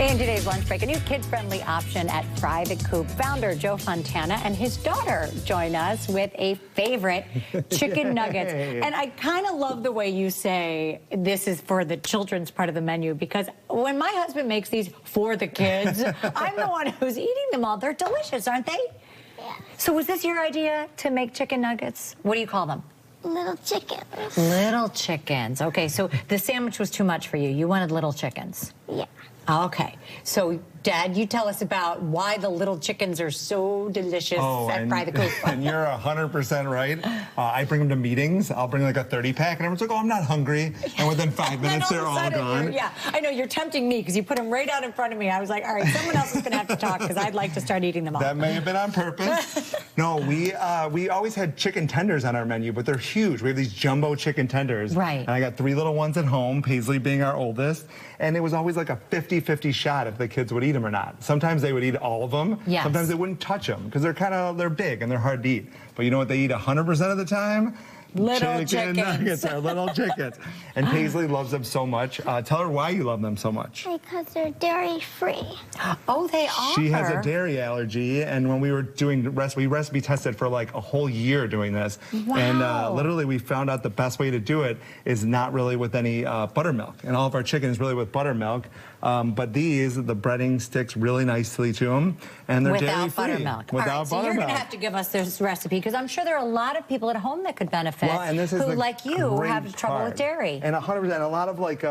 In today's lunch break, a new kid-friendly option at Fry the Coop. Founder Joe Fontana and his daughter join us with a favorite, chicken nuggets. And I kind of love the way you say this is for the children's part of the menu, because when my husband makes these for the kids, I'm the one who's eating them all. They're delicious, aren't they? Yeah. So was this your idea to make chicken nuggets? What do you call them? Little chickens. Little chickens. Okay, so the sandwich was too much for you. You wanted little chickens. Yeah. Okay, so Dad, you tell us about why the little chickens are so delicious at Fry the Coop. And you're 100% right. I bring them to meetings. I'll bring like a 30-pack, and everyone's like, oh, I'm not hungry. And within 5 minutes, they're all gone. Yeah, I know, you're tempting me because you put them right out in front of me. I was like, all right, someone else is going to have to talk because I'd like to start eating them all. That may have been on purpose. No, we always had chicken tenders on our menu, but they're huge. We have these jumbo chicken tenders. Right. And I got 3 little ones at home, Paisley being our oldest. And it was always like a 50-50 shot if the kids would eat them or not. Sometimes they would eat all of them. Yes. Sometimes they wouldn't touch them because they're big and they're hard to eat. But you know what they eat 100% of the time? Little chickens. Nuggets are little chickens. And Paisley loves them so much. Tell her why you love them so much. Because they're dairy-free. Oh, they are. She has a dairy allergy, and when we were doing we recipe tested for like a whole year doing this. Wow. And literally we found out the best way to do it is not really with any buttermilk. And all of our chicken is really with buttermilk. But the breading sticks really nicely to them, and they're dairy-free. Without buttermilk. Without all right, so buttermilk. you're going to have to give us this recipe because I'm sure there are a lot of people at home that could benefit who, like you, have trouble with dairy. And 100%, a lot of like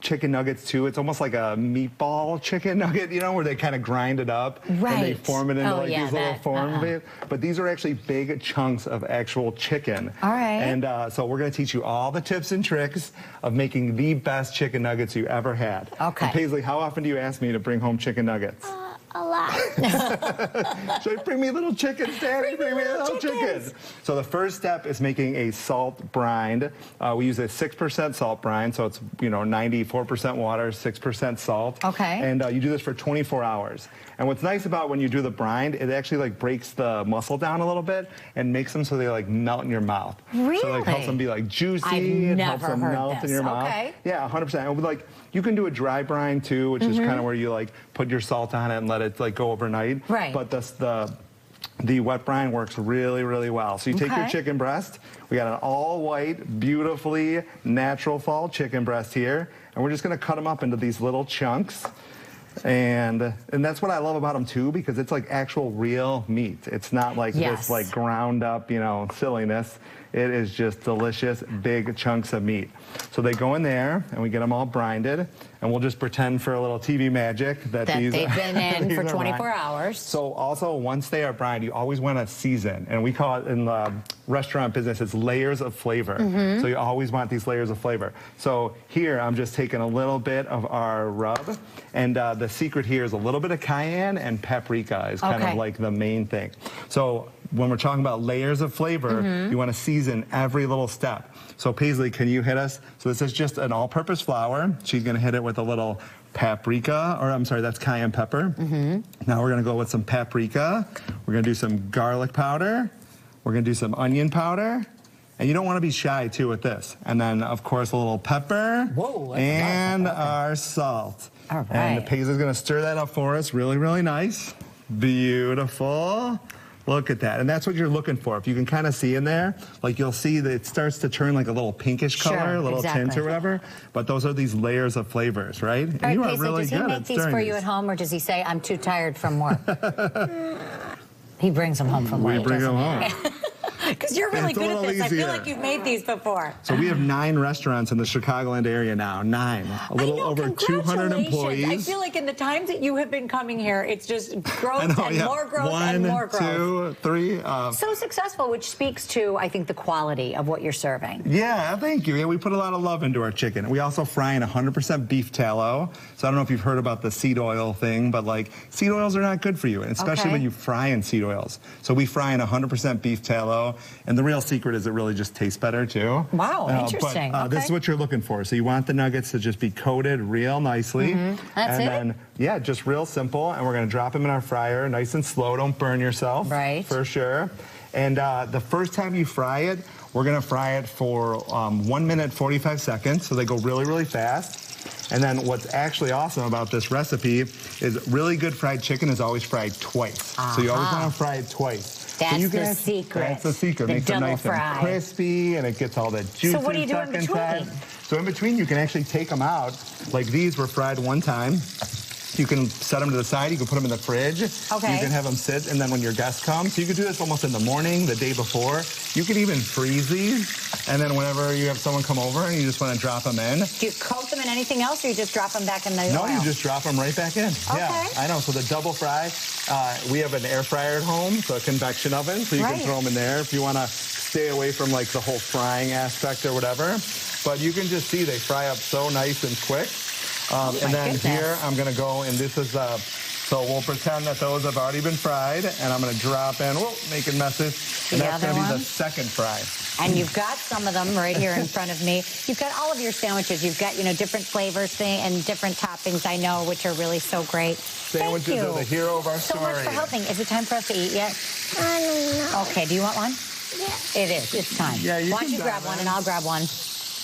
chicken nuggets too. It's almost like a meatball chicken nugget, you know, where they kind of grind it up and they form it into these little forms. But these are actually big chunks of actual chicken. All right. And so we're going to teach you all the tips and tricks of making the best chicken nuggets you ever had. Okay. And Paisley, how often do you ask me to bring home chicken nuggets? A lot. So bring me little chickens, Daddy. Bring me little chickens. So the first step is making a salt brine. We use a 6% salt brine, so it's 94% water, 6% salt. Okay. And you do this for 24 hours. And what's nice about when you do the brine, it actually like breaks the muscle down a little bit and makes them so they like melt in your mouth. Really? So like helps them be like juicy. I've it helps them melt in your mouth. Okay. Yeah, 100%. And like you can do a dry brine too, which is kind of where you like put your salt on it and let it like go overnight. Right. But the wet brine works really, really well. So you take your chicken breast. We got an all-white, beautifully natural fall chicken breast here, and we're just going to cut them up into these little chunks. And that's what I love about them too, because it's like actual real meat. It's not like this like ground up, silliness. It is just delicious, big chunks of meat. So they go in there, and we get them all brinded, and we'll just pretend for a little TV magic that they've been in for 24 hours. So also, once they are brined, you always want to season, and we call it in the restaurant business, it's layers of flavor. So you always want these layers of flavor. So here, I'm just taking a little bit of our rub, and the secret here is a little bit of cayenne and paprika is kind of like the main thing. So when we're talking about layers of flavor, you want to season every little step. So Paisley, can you hit us? So this is just an all-purpose flour. She's going to hit it with a little paprika, or I'm sorry, that's cayenne pepper. Now we're going to go with some paprika. We're going to do some garlic powder. We're going to do some onion powder. And you don't want to be shy, too, with this. And then, of course, a little pepper. Whoa, and our salt. All right. And Paisley's going to stir that up for us. Really, really nice. Beautiful. Look at that. And that's what you're looking for. If you can kind of see in there, like you'll see that it starts to turn like a little pinkish color, a little tint or whatever. But those are these layers of flavors, right? And right, you are Paisley, really does he make these for you at home, or does he say, I'm too tired from work? He brings them home from work. We bring them home. Because you're really good at this. I feel like you've made these before. So we have 9 restaurants in the Chicagoland area now. 9. A little over 200 employees. I feel like in the times that you have been coming here, it's just growth more growth and more growth. 1, 2, 3. So successful, which speaks to, I think, the quality of what you're serving. Yeah, thank you. Yeah, we put a lot of love into our chicken. We also fry in 100% beef tallow. So I don't know if you've heard about the seed oil thing, but like seed oils are not good for you, and especially when you fry in seed oils. So we fry in 100% beef tallow. And the real secret is it really just tastes better, too. Wow, interesting. But this is what you're looking for. So you want the nuggets to just be coated real nicely. That's it? And then, yeah, just real simple. And we're going to drop them in our fryer, nice and slow. Don't burn yourself. Right. For sure. And the first time you fry it, we're going to fry it for 1 minute, 45 seconds. So they go really, really fast. And then what's actually awesome about this recipe is really good fried chicken is always fried twice. So you always want to fry it twice. That's so you the secret. That's the secret. The Makes it nice double-fried. and crispy, and it gets all the juicy So what do you do stuff in between? inside. So in between, you can actually take them out. Like these were fried one time. You can set them to the side. You can put them in the fridge. Okay. You can have them sit, and then when your guests come, so you could do this almost in the morning, the day before. You could even freeze these, and then whenever you have someone come over and you just want to drop them in. Do you coat them in anything else, or you just drop them back in the oil? No, you just drop them right back in. Okay. Yeah, I know. So the double fry, we have an air fryer at home, so a convection oven, so you can throw them in there if you want to stay away from like the whole frying aspect or whatever. But you can just see they fry up so nice and quick. And then here I'm going to go, and this is, so we'll pretend that those have already been fried, and I'm going to drop in, making messes, and that's going to be the second fry. And you've got some of them right here in front of me. You've got all of your sandwiches. You've got, different flavors and different toppings, I know, which are really so great. Sandwiches are the hero of our story. So much for helping. Is it time for us to eat yet? I don't know. Okay, do you want one? Yeah. It is. It's time. Yeah, Why don't you grab one, and I'll grab one,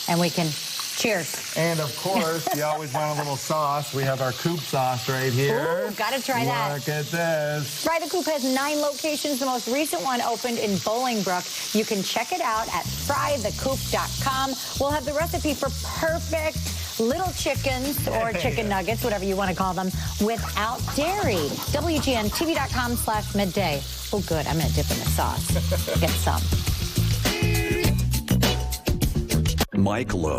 and we can cheers. And of course, you always want a little sauce. We have our Coop sauce right here. Ooh, gotta try that. Look at this. Fry the Coop has 9 locations. The most recent one opened in Bolingbrook. You can check it out at frythecoop.com. We'll have the recipe for perfect little chickens or chicken nuggets, whatever you want to call them, without dairy. WGNTV.com/midday. Oh, good. I'm going to dip in the sauce. Get some. Mike Lowe.